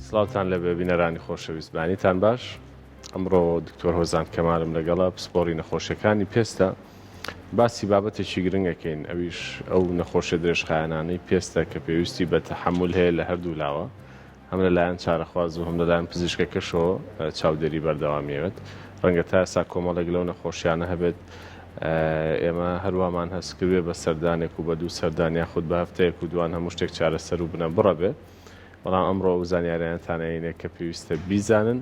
سڵاوتان لەبێ بینەرانی خۆشەویستبانیتان باش. ئەمڕۆ دکتۆر هۆزان کەمالم لەگەڵا پسپۆڕی نەخۆشیەکانی پێستە باسی بابەتێکی گرنگەکەین، ئەویش ئەو نەخۆشیە درێژخایەنانەی پێستە کە پێویستی بە تەحمل هەیە لە هەردوو لاوە، هەم لەلایەن چارەخواز و هەم لەلایەن پزیشکەکەشەوە چاودێری بەردەوامێوێت. ڕەنگە تا ئێستا کۆمەڵێک لەو نەخۆشیانە هەبێت ئێمە هەروەمان هەستکردوێ بە سەردانێک و بە دوو سەردانیا خودت بە هەفتەیەک و دوان هەموو شتێک چارەسەر و بنە بڕەبێ. بەڵام ئەمڕۆ ئەو زانیاریانتانەیەنێک کە پێویستە بیزانن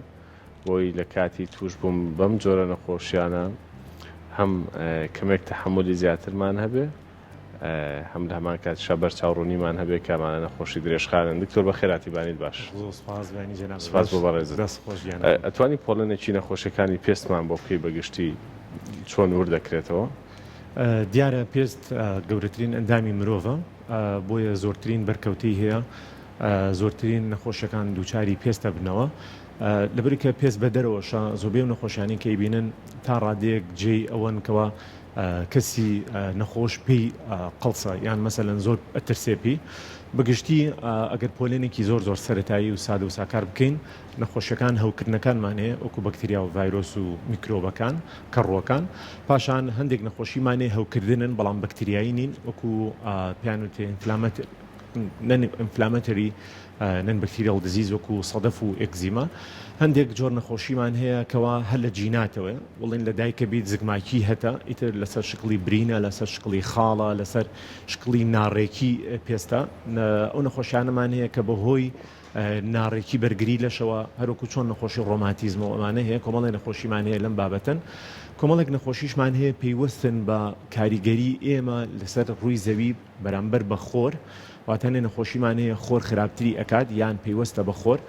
بۆی لە کاتی توش بووم بەم جۆرە نەخۆشیانە هەم کەمێک تەحملی زیاترمان هەبێ، هەم لە هەمان کاتیشا بەرچاوڕوونیمان هەبێ کامانە نەخۆشی درێژخانن. دکتۆر بە خێراتی بانیت باش. سپاس بۆ بەڕێزت. ئەتوانی پۆڵێنێکی نەخۆشیەکانی پێستمان بۆ بکەی بەگشتی چۆن وردەکرێتەوە؟ دیارە پێست گەورەترین ئەندامی مرۆڤە، بۆیە زۆرترین بەرکەوتەی هەیە، زۆرترین نەخۆشیەکان دووچاری پێستە بنەوە. لەبەری کە پێست بە دەرەوەشە زۆربەی و نەخۆشیانی کە بینن تا ڕادەیەک جێی ئەوەن کەەوە کەسی نەخۆش پێی قەڵسە یان مەسەلەن زۆر ئەترسێپی بەگشتی ئەگەر پۆلێنێکی زۆر زۆر سەرەتایی و سادە و ساکار بکەین، نەخۆشیەکان هەوکردنەکانمان هەیە وەکو بەکتریا و ڤایرۆس و میکرۆبەکان کەڕووەکان. پاشان هەندێک نەخۆشیمانێ هەوکردنن بەڵام بەکتریایی نین، وەکو پیانوتێ ئینفلامەتەری نەن بەکتریال دزیز وەکو سەدەف و ئێکزیما. هەندێک جۆر نەخۆشیمان هەیە کەوا هەر لە جیناتەوە، وڵین لە دایکە بیت زگماکی هەتا ئیتر لەسەر شکلی برینە، لەسەر شکلی خاڵە، لەسەر شکلی ناڕێکی پێستە. ئەو نەخۆشیانەمان هەیە کە بەهۆی ناڕێکی بەرگری لەشەوە هەروکو چۆن نەخۆشی ڕۆماتیزم و ئەمانە هەیە، کۆمەڵی نەخۆشیمان هەیە لەم بابەتن. کۆمەڵێک نەخۆشیشمان هەیە پەیوەستن بە کاریگەری ئێمە لەسەر ڕووی زەوی بەرامبەر بە خۆر، واتەنێ نەخۆشیمان هەیە خۆر خراپتری ئەکات یان پەیوەستە بە خۆر.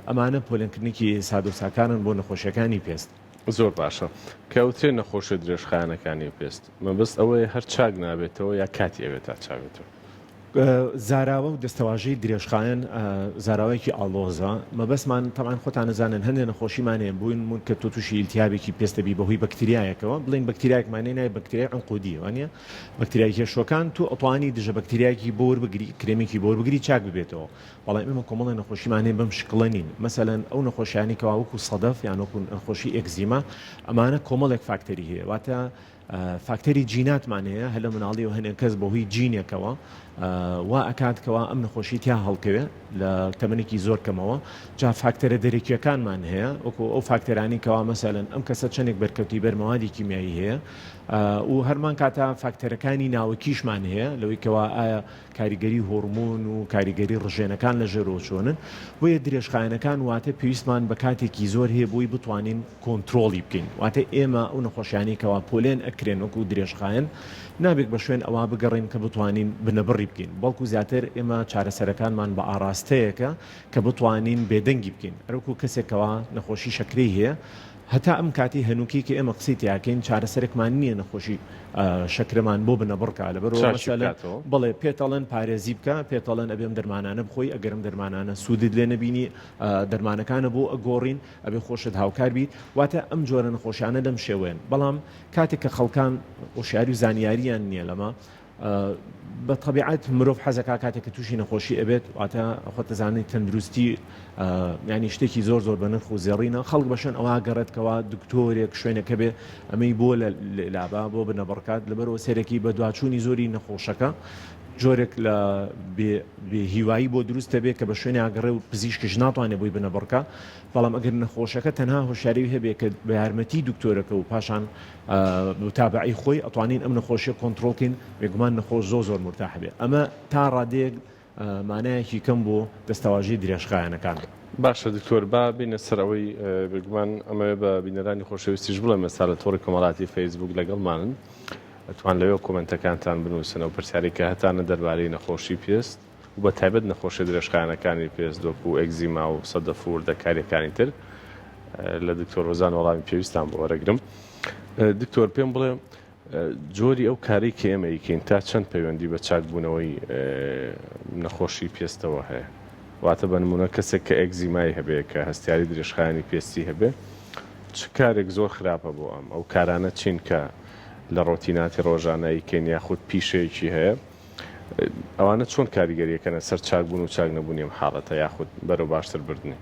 ئەمانە پۆلێنکردنێکی سادە و ساکارن بۆ نەخۆشیەکانی پێست. زۆر باشە. کەوترێ نەخۆشی درێژخایەنەکانی پێست مەبەست ئەوەیە هەر چاک نابێتەوە یا کاتی ئەوێت تا چاوێتەوە. زاراوە و دەستەواژەی درێژخایەن زاراوەیەکی ئاڵۆزە. مەبەستمان تەمان خۆتان نەزانن هەندێک نەخۆشیمانێ بووین کە تۆ تووشی ئیلتیابێکی پێستەبی بەهۆی بەکتریایەکەوە، بڵین بەکتریایەکمانێ نایە بەکتریای عنقودی وانە بەکتریای هێشۆکان تو ئەتوانی دژە بەکتریایەکی بۆر بگری، کرێمێکی بۆر بگری چاک ببێتەوە. بەڵام ئێمە کۆمەڵی نەخۆشیمانێ بەم شکڵە نین. مەسەلەن ئەو نەخۆشیانی کەوا وەکو سەدەف یان وەکو نەخۆشی ئێکزیما، ئەمانە کۆمەڵێک فاکتەری هەیە، واتە فاکتەری جیناتمان هەیە هە لە مناڵی و هەندێک کەس بەهۆی جینێکەوە وا ئەکاتکەوە ئەم نەخۆشی تیا هەڵکەوێ لە تەمەنێکی زۆر کەمەوە. جا فاکتەرە دەرەکیەکانمان هەیە وەکو ئەو فاکتەرانی کەوا مەسەلەن ئەم کەسە چەندێک بەرکەوتی بەرمەوادی کیمیایی هەیە و هەرمان کاتە فاکتەرەکانی ناوەکیشمان هەیە لەوەی کەوا ئایا کاریگەری هۆرمۆن و کاریگەری ڕژێنەکان لە ژێرەوە چۆنن. بۆیە درێژخایەنەکان واتە پێویستمان بە کاتێکی زۆر هەیە بۆی بتوانین کۆنتترۆلی بکەین. واتە ئێمە ئەو نەخۆشیانی کەوا پۆلێن ئەکرێن وەکو درێژخایەن نابێت بە شوێن ئەوە بگەڕین کە بتوانین بنەبڕی بکەین، بەڵکو زیاتر ئێمە چارەسەرەکانمان بە ئاراستەیەکە کە بتوانین بێدەنگی بکەین. ئەرەکو کەسێکەوە نەخۆشی شەکرەی هەیە هەتا ئەم کاتی هەنووکی کە ئێمە قسەی تیاکەین چارەسەرێکمان نییە نەخۆشی شەکرەمان بۆ بنەبڕکە لەبەرەوە بڵێ پێتەڵەن پارێزی بکە، پێتەڵەن ئەبێم دەرمانانە بخۆی، ئەگەرم دەرمانانە سوودت لێ نەبینی دەرمانەکانە بۆ ئەگۆڕین ئەبێ خۆشت هاوکار بیت. واتە ئەم جۆرە نەخۆشیانە لەم شێوەیەن. بەڵام کاتێک کە خەڵکان وشیاری و زانیاریان نییە لەمە، بە تەبیعەت مرۆڤ حەزەکە کاتێک کە تووشی نەخۆشی ئەبێت واتە خۆتەزانانی تەندروستی ینی شتێکی زۆر زۆر بە نرخ و زێڕینە خەڵک بەشن ئەوە گەڕێتکەوە دکتۆرێک شوێنەکە بێ ئەمەی بۆ لە لابا بۆ بنەبڕکات لەبەرەوە سێرەکی بە دوچوونی زۆری نەخۆشەکە جۆرێک لە بێهیوایی بۆ دروستە بێت کە بە شوێنی ئاگەڕێ و پزیشکش ناتوانێت بۆی بنەبڕکە. بەڵام ئەگەر نەخۆشەکە تەنها هۆشیاری هەبێ کە بە یارمەتی دکتۆرەکە و پاشان تابعی خۆی ئەتوانین ئەم نەخۆشیە کۆنتترۆلکەین، بێگومان نەخۆش زۆر مرتاح بێ. ئەمە تا ڕادەیەک مانایەکی کەم بۆ دەستەواژی درێژخایەنەکان. باشە دکتۆر با بینە سەرەوەی بێگومان ئەمە بە بینەرانی خۆشەویستیش بڵێ مەسا لە تۆڕی کۆمەڵاتی فەیسبوک لەگەڵمانن، ئەتوان لەوێ کۆمنتەکانتان بنووسنەوە پرسیارێکە هەتانە دەربارەی نەخۆشی پێست و بە تایبەت نەخۆشی درێژخایەنەکانی پێست دۆک و ئێکزیما و سەدەف و وردەکاریەکانی تر لە دکتۆر هۆزان وەڵامی پێویستان بۆ وەرەگرم. دکتۆر پێم بڵێ جۆری ئەو کاری کە ئێمە یکەین تا چەند پەیوەندی بە چاکبوونەوەی نەخۆشی پێستەوە هەیە؟ واتە بە نمونە کەسێک کە ئێکزیمای هەبێ کە هەستیاری درێژخایەنی پێستی هەبێ چ کارێک زۆر خراپە بۆ ئەو کارانە چین کە لە ڕۆتیناتی ڕۆژانەی کەین یاخود پیشەیەکی هەیە ئەوانە چۆن کاریگەریەکەنە سەر چاکبوون و چاک نەبوونیم حاڵەتە یاخود بەرەو باشتر بردنی.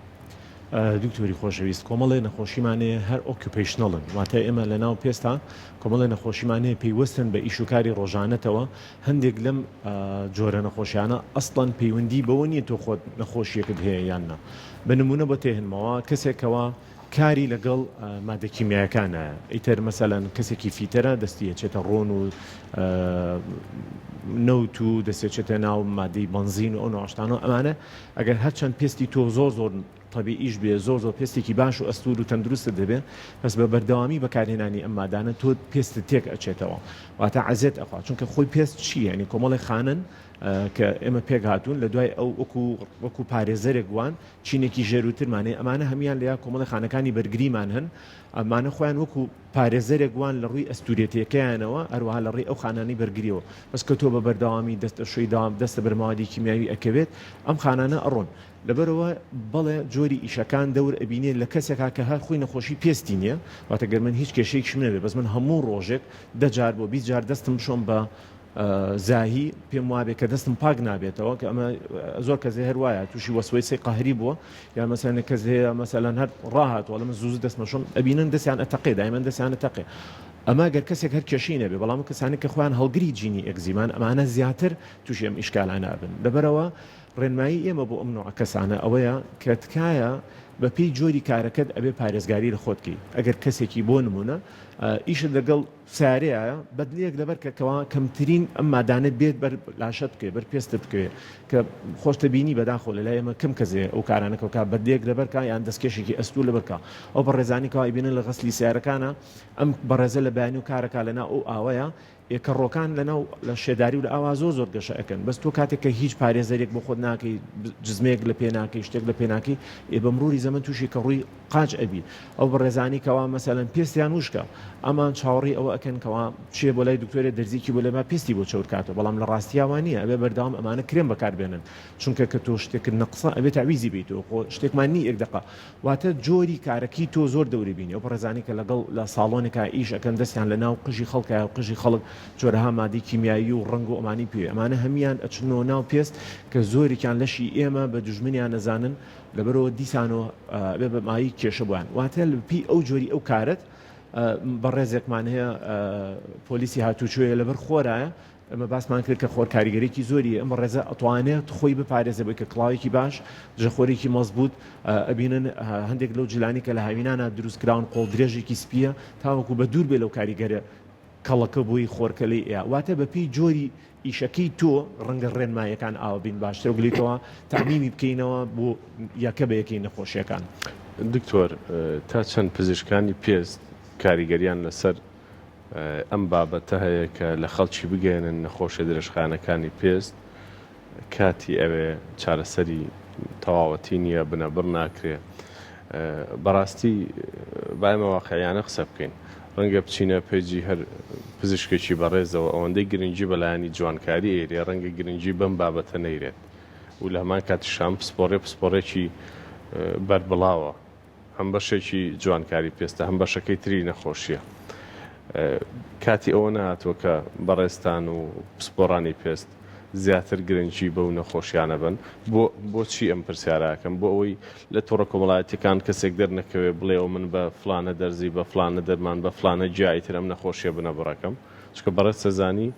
دکتۆری خۆشەویست کۆمەڵی نەخۆشیمانەیە هەر ئۆکیپیشنەڵن واتە ئێمە لە ناو پێستا کۆمەڵی نەخۆشیمانەیە پێیوەستن بە ئیشوکاری ڕۆژانەتەوە هەندێک لەم جۆرە نەخۆشیانە ئەسڵەن پەیوەندی بەوە نیە تۆ خۆت نەخۆشیەکەت هەیە یاننا بە نمونە بۆ تێهنمەوە کەسێکەوە کاری لەگەڵ مادەکیمیاکانە ئیتر مەسەلەن کەسێکی فیتەرە دەستیەچێتە ڕۆن و نەوت و دەستێچێتە ناو مادەی بنزین و ئەو ناشتانە ئەمانە ئەگەر هەرچەند پێستی تۆ زۆر طبیعیش بێ زۆر پێستێکی باش و ئەستور و تەندروستە دەبێت پس بە بەردەوامی بەکارهێنانی ئەم مادانە تۆ پێست تێک ئەچێتەوە واتە عەزێت ئەخوا چونکە خۆی پێست چیە ینی کۆمەڵی خانن کە ئێمە پێک هاتوون لە دوای ئەو وەکو پارێزەرێک وان چینێکی ژێروترمانێ ئەمانە هەمیان لە کۆمەڵی خانەکانی بەرگریمان هەن ئەمانە خۆیان وەکو پارێزەرێک وان لە ڕووی ئەستورێتیەکەیانەوە هەروەها لە ڕێی ئەو خانانی بەرگریەوە بەس کە تۆ بە بەردەوامی دەستە شوی داوام دەستە بەرماوادی کیمیاوی ئەکەوێت ئەم خانانە ئەڕۆن لەبەرەوە بەڵێ جۆری ئیشەکان دەور ئەبینێت لە کەسێکا کە هەر خۆی نەخۆشی پێستی نییە واتەگەر من هیچ کێشەیەکشم نەبێ بەس من هەموو ڕۆژێک 10 جار بۆ 20 جار دەستم بشۆم بە زاهی پێم وابێت کە دەستم پاک نابێتەوە کە ئەمە زۆر کەس هەر وایە تووشی وەسوەیسی قەهری بووە یا مەسەلەن کەس هەیە مەسەلەن هەر ڕاهاتوە لە من زوو دەستمەشۆم ئەبینن دەستیان ئەتەقێ دایمەن دەستیان ئەتەقێ ئەما گەر کەسێک هەر کێشەی نەبێ بەڵام کەسانی کە خۆیان هەڵگری جینی ئەگزیمان ئەمانە زیاتر تووشی ئەم ئیشکالانە بن لەبەرەوە ڕێنمایی ئێمە بۆ ئەم نوع کەسانە ئەوەیە کە تکایە بە پێی جۆری کارەکەت ئەبێ پارێزگاری لە خۆتکی ئەگەر کەسێکی بۆ نمونە ئیشت لەگەڵ سارەیە بەدلەیەک لەبەر کەکەوا کەمترین ئەم مادانێت بێت بەر لاشت بکێ بەر پێستت بکەوێ کە خۆشتە بینی بەداخۆ لە لای ئێمە کەم کەسێ ئەو کارانەکەوکە بەدلەیەک لەبەرکە یان دەستکێشێکی ئەستوو لەبەرکە ئەو بەڕێزانیکەوە ئیبینن لە غەسلی سیارەکانە ئەم بەڕێزە لە بەیانی و کارەکە لەنا ئەو ئاوەیە کەڕۆکان لەناو لە شێداری و لە ئاوا زۆر گەشە ئەەکەن بەس تۆ کاتێک کە هیچ پارێزەرێک بۆ خۆت ناکەی جزمێک لە پێناکەی شتێک لە پێناکەی بە مروری زەمن تووشی کە ڕووی قاچ ئەبی ئەو بەڕێزانی کەوا مەسەلەن پێستیان وشکە ئەمان چاوەڕی ئەوە ئەکەن کەوا چێ بۆ لای دکتۆرە دەرزیکی بۆ لەما پێستی بۆ چەور کاتەوە بەڵام لە ڕاستیاوان نیە ئەبێ بەردەوام ئەمانە کرێم بەکاربێنن چونکە کە تۆ شتێکت نەقسە ئەبێ تعویزی بیتەوە خۆ شتێکمان نی یەک دقە واتە جۆری کارەکی تۆ زۆر دەوری بینی ئەو بەڕێزانی کە لەگەڵ لە ساڵۆنێکا ئیش ئەەکەن دەستیان لە ناو قژی خەڵکە و قژی خەڵک جۆرەها مادی کیمیایی و ڕنگ و ئەمانی پێ ئەمانە هەمیان ئەچنەوە ناو پێست کە زۆریان لەشی ئێمە بە دوژمنیان نەزانن لەبەرەوە دیسانەوە بێ بەمایی کێشە بووان واتە لەپی ئەو جۆری ئەو کارت بەڕێزێکمان هەیە پۆلیسی هاتوچوویە لەبەر خۆرایە ئەمە باسمان کرد کە خۆر کاریگەرێکی زۆری ئەمە ڕێزە ئەتوانێت خۆی بپارێزە بە کە کڵاوێکی باش جەخۆرێکی مەزبوط ئەبینن هەندێک لەو جلانی کە لە هاوینانە دروستکراون قۆڵ درێژێکی سپیە تاوەکو بە دوور بێ لەو کاریگەرە کەڵەکە بووی خۆرکەلی واتە بەپی جۆری ئیشەکەی تۆ ڕەنگە ڕێنمایەکان ئاوبین باشتر گلیتەوە تامیمی بکەینەوە بۆ یاکە بە یەکەی نەخۆشیەکان. دکتۆر تا چەند پزیشکانی پێست کاریگەریان لەسەر ئەم بابەتە هەیە کە لە خەڵکی بگەێنن نەخۆشیە درێژخانەکانی پێست کاتی ئەوێ چارەسەری تەواوەتی نییە بنەبڕ ناکرێ بەڕاستی بایمە واقعیانە قسە بکەین ڕەنگە بچینە پێیجی هەر پزیشکێکی بەڕێزەوە ئەوەندەی گرنگی بەلایانی جوانکاری ئێرێ ڕەنگە گرنگی بەم بابەتە نەیرێت و لە هەمان کاتیشان پسپۆڕێکی بەربڵاوە هەم بەشێکی جوانکاری پێستە هەم بەشەکەی تری نەخۆشیە کاتی ئەوە نهاتوە کە بەڕێستان و پسپۆڕانی پێست زیاتر گرنگی بەو نەخۆشیانە بن بۆچی ئەم پرسیاراکەم بۆ ئەوەی لە تۆڕە کۆمەڵایەتیەکان کەسێک دەرنەکەوێ بڵێ ئەو من بە فلانە دەرزی بە فلانە دەرمان بە فلانە جایتر ئەم نەخۆشیە بنە بڕەکەم چکە بەڕێز سەزانی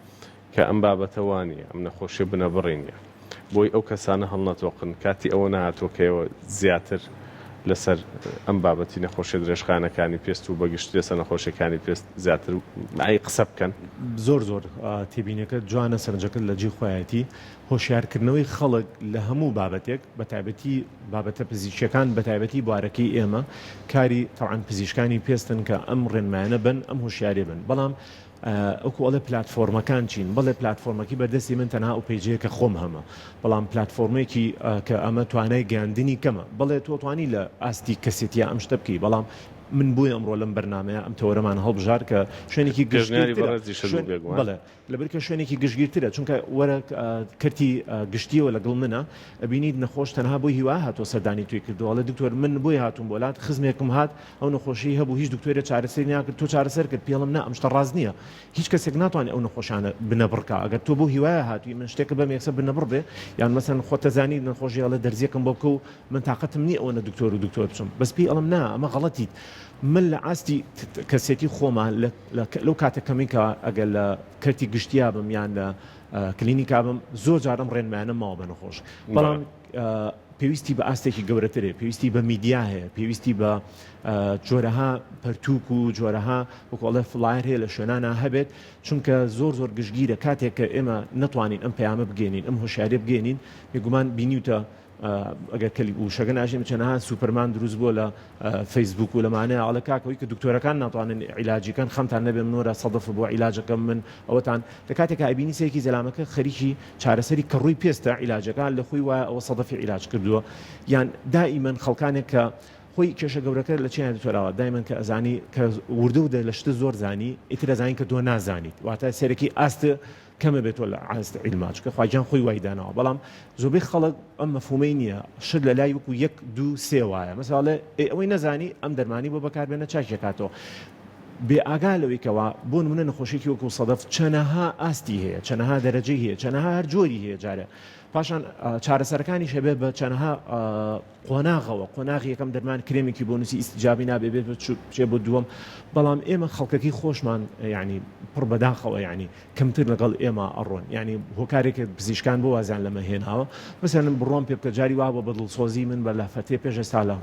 کە ئەم بابەتە وانە ئەم نەخۆشیە بنە بڕینە بۆی ئەو کەسانە هەڵنەتۆقن کاتی ئەوە نهاتۆکەوە زیاتر لەسەر ئەم بابەتی نەخۆشیە درێژخانەکانی پێست و بەگشت لێسە نەخۆشیەکانی پێست زیاتر ئای قسە بکەن زۆر تێبینەکە جوانە سەرنجەکەت لە جێ خۆیەتی هۆشیارکردنەوەی خەڵک لە هەموو بابەتێک بە تایبەتی بابەتە پزیشکەکان بە تایبەتی بوارەکەی ئێمە کاری تەعاان پزیشکانی پێستن کە ئەم ڕێنمایانە بن ئەم هۆشیارێ بن بەڵام ئەوکوڵە پلتفۆرمەکان چین بەڵێ پلتفۆرمەکی بەدەستی من تەنها و پێیجەیەکە خۆم هەمە بەڵام پلتفۆرمێکی کە ئەمە توانای گەاندنی کەمە بڵێ تۆ توانی لە ئاستی کەسێتیە ئەم شتە بکەی بەڵام من بووی ئەمڕۆ لەم بەرنامەیە ئەم تەوەرەمان هەڵبژار کە شوێنێکی بەڵێ لەبەرکە شوێنێکی گشتگیرترە چونکە وەرە کەرتی گشتیەوە لەگەڵ منە ئەبینیت نەخۆش تەنها بۆی هیوا هاتۆ سەردانی توی کردووە لە دکتۆر من بۆی هاتووم بۆلات خزمێکم هات ئەو نەخۆشی هەبوو هیچ دکتۆرە چارەسەری ناکرد تۆ چارەسەر کرد پێڵم نا ئەمشتە ڕاز نییە هیچ کەسێک ناتوانێت ئەو نەخۆشانە بنەبڕکە ئەگەر تۆ بۆ هیوایە هاتووی من شتێکە بەم یەکسە بنەبڕ بێ یان مەسەن خۆتەزانی نەخۆشی ئەڵە دەرزیەکەم بۆ بکە و من تااقەتم نییە ئەوە دکتۆر و دکتۆر بچم بەس پێی ئەڵم نا ئەمە غەڵەتیت من لە ئاستی کەسێتی خۆمان لەو کاتەکەمی کە ئەگەر لە کەرتی گشتیا بم یان لە کلینیکا بم زۆر جارم ڕێنمایانە ماوە بە نەخۆش بەڵام پێویستی بە ئاستێکی گەورەترێ پێویستی بە میدیا هەیە پێویستی بە جۆرەها پەرتوک و جۆرەها وەکڵە فلایر هەیە لە شوێنانە هەبێت چونکە زۆر گشتگیرە کاتێک کە ئێمە نەتوانین ئەم پەیامە بگەێنین ئەم هۆشیارە بگەێنین بێگومان بینیوتە ئەگەر کەلی وشەکە ناژێ چەنەها سوپەرمان دروست بۆ لە فەیسبوک و لەمانەیە ئاڵە کاکەوەی کە دکتۆرەکان ناتوانن عیلاجیکەن خەمتان نەبێ منۆرە سەدەف بۆ عیلاجەکەم من ئەوەتان لە کاتێکە ئەبینی سەیەکی زەلامەکە خەریکی چارەسەری کە ڕووی پێستە عیلاجەکان لە خۆی وایە ئەوە سەدەفی عیلاج کردووە یان دائیمەن خەڵکانێک کە خۆی کێشە گەورەکە لە چیان دکتۆراوە دایمەن کە ئەزانی کە وردە و لە شتە زۆر زانی ئیتر ئەزانین کە تۆ نازانیت واتە سەرەکی ئاستە کەمە بێتۆ لە ئاست عیلماچکە خواجان خۆی وایدانەوە بەڵام زۆربەی خەڵک ئەم مەفهومەی نییە شت لە لای وەکو 1 2 3 وایە مەساڵێ ئەوەی نەزانی ئەم دەرمانی بۆ بەکاربێنە چاکێکاتەوە بێ ئاگا لەوەیکەوە بۆ نمونە نەخۆشێکی وەکو سەدەف چەنەها ئاستی هەیە چەنەها دەرەجەی هەیە چەنەها هەر جۆری هەیە جارە پاشان چارەسەرەکانی شەبێ بە چەنەها قۆناغی یەکەم دەرمان کرێمێکی بۆ نووسی ئیسجابی نابێت بچێ بۆ دووەم بەڵام ئێمە خەڵکەکەی خۆشمان ینی پڕ بەداخەوە ینی کەمتر لەگەڵ ئێمە ئەڕۆن ینی هۆکارێک پزیشکان بۆ وازیان لەمە هێناوە مەسەن بڕۆم پێ بکە جاری وا بۆ بەدڵسۆزی من بە لافەتێ پێش ئێستا لە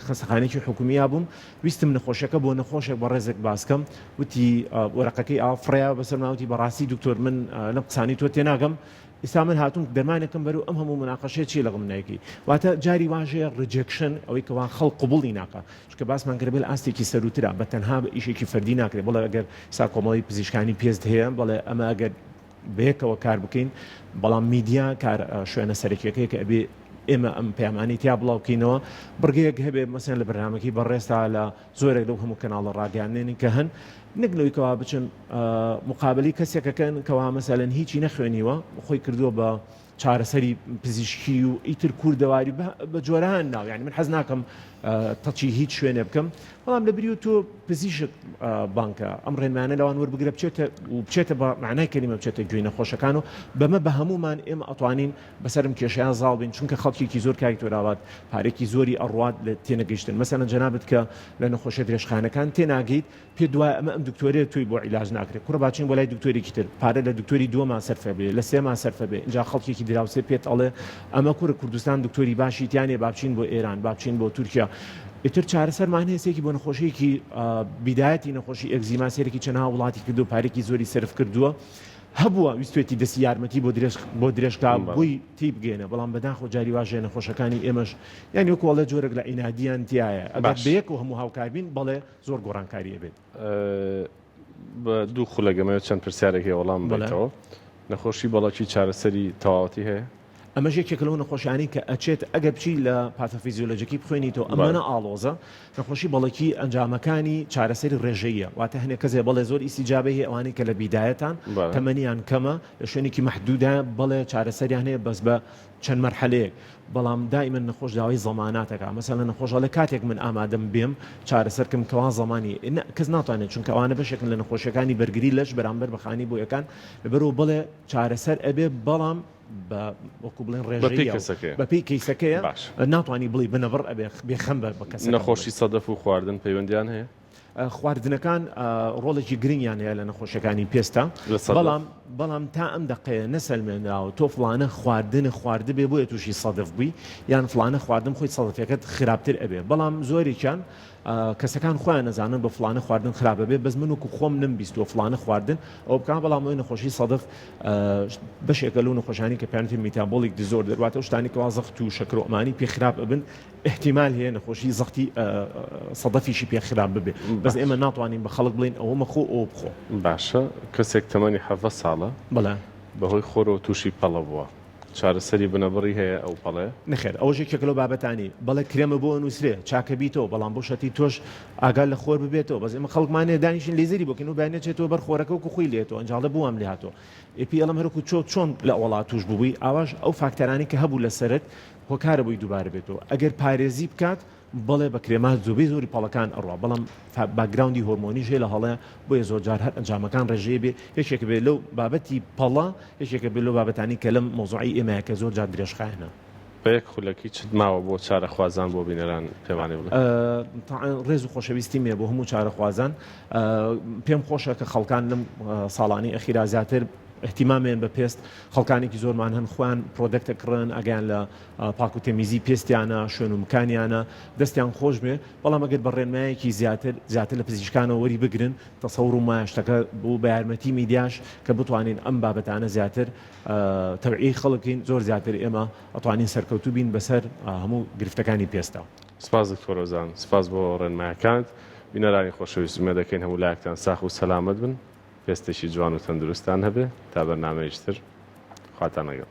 خەستەخانەیەکی حکومیە بووم ویستم نەخۆشەکە بۆ نەخۆشێک بە ڕێزێک باسکەم وتی وەرەقەکەی ئافریا بەسەر ناوتی بەڕاستی دکتۆر من لەم قسانی تۆ تێناگەم ئێستا من هاتووم دەرمانێکم بەرو ئەم هەموو مناقەشێ چی لەگەڵ منایەکی واتە جاری واژەیە ڕجێکشن ئەوەی کەوا خەڵک قبوڵی ناکە چکە باسمان کرد بێت ئاستێکی سەروترا بە تەنها بە ئیشێکی فەردی ناکرێت بەڵێ ئەگەر سا کۆمەڵی پزیشکانی پێست هەیە بەڵێ ئەمە ئەگەر بەیەکەوە کار بکەین بەڵام میدیا کار شوێنە سەرەکیەکەی کە ئەبێ ئێمە ئەم پەیامانی تیا بڵاوکەینەوە بڕگەیەک هەبێ مەسەن لە بەرنامەکەی بەڕێستا لە زۆرێک لەو هەموو کەناڵە ڕاگەیاندنێنین کە هەن نەگلەوەیکەوە بچن مقابلی کەسێکەکەن کەوا مەسەلەن هیچی نەخوێنیوە خۆی کردووە بە چارەسەری پزیشکی و ئیتر کووردەواری بە جۆرەهان ناو یعنی من حەز ناکەم تەچی هیچ شوێنێ بکەم بەڵام لەبری و تۆ پزیشک بانکە ئەم ڕێنمانە لەوان وەربگرە بچێتە بە معنای کەلیمە بچێتە گوێی نەخۆشەکان و بەمە بە هەمومان ئێمە ئەتوانین بەسەرم کێشیان زاڵ بین چونکە خەڵکێکی زۆر کاری تۆراوات پارێکی زۆری ئەڕوات لە تێنەگەیشتن مەسەلەن جەنابەت کە لە نەخۆشیە درێژخانەکان تێناگەیت پێ دوای ئەمە ئەم دکتۆرێت توی بۆ عیلاج ناکرێت کوڕە باچین بۆ لای دکتۆرێکی تر پارە لە دکتۆری دووەمان سەرفە بێ لە سێمان سەرفە بێ اینجا خەڵکێکی دراوسێ پێت ئەڵێ ئەمە کوڕە کوردستان دکتۆری باشی تیانێ بابچین بۆ ئێران بابچین بۆ تورکیا ئیتر چارەسەرمان هێسێکی بۆ نەخۆشیەکی بیدایەتی نەخۆشی ئەگزیما سێرەی چەنها وڵاتی کردو پارێکی زۆری سرف کردووە هەبووە ویستێتی دەستی یارمەتی بۆ درێژکا بووی تی بگێنە بەڵام بەداخۆ جاری واژێ نەخۆشەکانی ئێمەش یانی وەکوڵە جۆرەك لە ئینادیان تایە ئەگەر بەیەک و هەموو هاوکاربین بەڵێ زۆر گۆڕانکاریە بێت بە دوو خولەگەمەوە چەند پرسیارێکی وەڵام بێتەوە نەخۆشی بەڵکی چارەسەری تەواوەتی هەیە ئەمەش یەکێک لەو نەخۆشیانی کە ئەچێت ئەگەر بچی لە پاتۆفیزیۆلۆژیکی بخوێنیتەوە ئەمانە ئاڵۆزە نەخۆشی بەڵکی ئەنجامەکانی چارەسەری ڕێژەیە واتە هەنێک کەسێ بەڵێ زۆر ئیسیجابەی هەیە ئەوانەی کە لە بیدایەتان تەمەنیان کەمە لە شوێنێکی مەحدودە بەڵێ چارەسەریان هەیە بەس بە چەند مەرحەلەیەک بەڵام دائما نەخۆش داوای زەماناتەکە مەسەلەن نەخۆشەڵە کاتێک من ئامادەم بێم چارەسەرکەم کەوا زەمانی کەس ناتوانێت چونکە ئەوانە بەشێکن لە نەخۆشیەکانی بەرگری لەش بەرامبەر بەخانی بۆ یەکان لەبەرەوە بڵێ چارەسەر ئەبێ بەڵام وەکو بڵێن ڕێژەیە بەپێی کەیسەکەیە ناتوانانی بڵی بنەبڕ ئەبێ بێخەم بە کەس نەخۆشی سەدەف و خواردن پەیوەندیان هەیە خواردنەکان ڕۆڵێکی گرنگیان هەیە لە نەخۆشیەکانی پێستە بەڵام تا ئەم دقەیە نەسەلمێنراوە تۆ فلانە خواردە بێ بۆیە تووشی سەدەف بووی یان فلانە خواردن خۆی سەدەفەکەت خراپتر ئەبێ بەڵام زۆرێکیان کەسەکان خۆیان نەزانن بە فلانە خواردن خراپە بێ بەس من وەکو خۆم نمبیستوە فلانە خواردن ئەو بکان بەڵام ئەوی نەخۆشی سەدەف بەشێکە لەو نەخۆشانی کە پێیانێتی میتابۆلیک دیزۆر دەواتە شتانی کەوا زەخت و شەکرۆمانی پێ خراپ ببن احتیمال هەیە نەخۆشی زەختی سەدەفیشی پێ خراپ ببێ بەس ئێمە ناتوانین بە خەڵک بڵین ئەوە مەخۆ ئەوە بخۆ باشە کەسێک تەمەنی 7 ساڵە بەڵێ بەهۆی خۆرەوە تووشی پەڵە بووە چارەسەری بنەبڕی هەیە ئەو پەڵێ نەخێر ئەوە ژێکێک لەو بابەتانی بەڵێ کرێمە بۆ نووسرێ چاکە بیتەوە بەڵام بۆ شەتی تۆش ئاگال لە خۆر ببێتەوە بەس ئێمە خەڵکمانێ دانیشن لێزەری بۆکەن و بانێتێتەوە بەر خۆرەکە و خوی لێتەوە ئەنجاڵە بووام لێ هاتۆ ئپی ئەڵم هەرکو چۆن لە وڵات توش ببووی ئاواش ئەو فاکتەرانی کە هەبوو لەسەرت هۆکارە بووی دووبارە بێتەوە ئەگەر پارێزی بکات بەڵێ بە کرێمات زۆبەی زۆری پاڵەکان ئەڕوا بەڵام باگراوندی هۆرمۆنی ژێ لە هەڵەیە بۆیە زۆر جار هەر ئەنجامەکان ڕێژەیە بێ یەکێکە بێت لەو بابەتی پەڵا یەکێکە بێت لەو بابەتانی کە لەم مۆزوعی ئێمەیە کە زۆر جار درێژخایەنە بەیەک خولەکی چت ماوە بۆ چارە خوازان بۆ بینەران پێوانێ بڵێ ڕێز و خۆشەویستی مێ بۆ هەموو چارە خوازان پێم خۆشە کە خەڵکان لەم ساڵانی ئەخیرا زیاتر احتیمامێن بە پێست خەڵکانێکی زۆرمان هەن خوان پرۆدەکتە کڕن ئەگەیان لە پاک و تێمیزی پێستیانە شوێن و مکانیانە دەستیان خۆش بێ بەڵام ئەگەر بە ڕێنمایەکی زیاتر لە پزیشکانەوە وەری بگرن تەسەوڕ و مایشتەکە بۆ بە یارمەتی میدیاش کە بتوانین ئەم بابەتانە زیاتر تەبعی خەڵکین زۆر زیاتر ئێمە ئەتوانین سەرکەوتوو بین بەسەر هەموو گرفتەکانی پێستا. سپاس دکتۆر هۆزان سپاس بۆ ڕێنمایەکانت بینەرانی خۆشەویست مێ دەکەین هەموو لایەکتان ساخ و سەلامەت بن پێستێکی جوان و تەندروستان هەبێ تا بەرنامەیەشتر خواتان لەگەڵ